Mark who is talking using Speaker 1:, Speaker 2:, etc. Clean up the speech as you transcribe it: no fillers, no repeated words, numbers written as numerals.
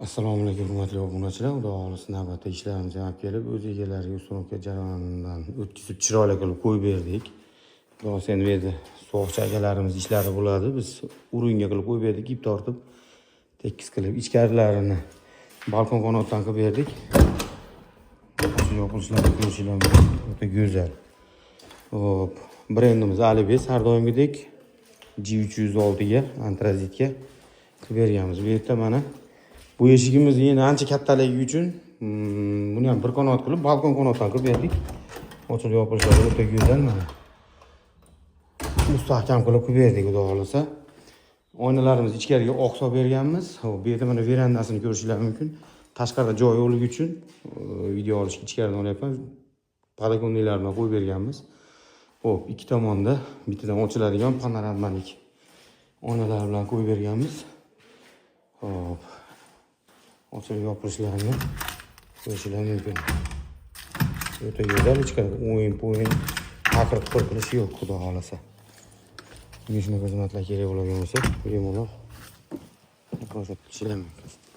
Speaker 1: Assalomu alaykum hurmatli obunachilar. Xudo xohlasa navbatda ishlarimiz ham kelib, o'z egalariga ustunovka jarayonidan o'tkazib chiroyli qilib qo'yib berdik. Xudo endi bu yerda so'g'chi akalarimiz ishlari bo'ladi. Biz uringa qilib qo'yib berdik, ip tortib, tekis qilib ichkarilarini balkon qanotdan qilib berdik. Yopilishlarini ko'rishinglar mumkin. O'ta go'zal. Hop, brendimiz Alibes har doimgidek G306 ga antrazitga qilib berganmiz. Bu yerda mana bu eshigimiz yana ancha kattaligi uchun buni ham bir qanot qilib balkon qanotdan qilib berdik. Ochilib yopilishlari o'ta go'zal mana. Mustahkam qilib berdik xudo xolasa. Oynalarimiz ichkariga oq solib berganmiz. Bu yerda mana verandasini ko'rishinglar mumkin. Tashqarida joy yo'qligi uchun video olishga ichkaridan olyapman. Podokondiklarni qo'yib berganmiz. Xo'p, ikki tomonda bittadan ochiladigan panoramalik oynalar bilan qo'yib berganmiz. Xo'p. Ochilib yopilishlarini ko'rishinglar mumkin. O'ta go'zal, hech qanaqa o'yin, taqir qilish yo'q, xudo xolasa. Shunaqa xizmatlar kerak bo'lgan bo'lsa, bemalol ko'rsatib turishingiz mumkin.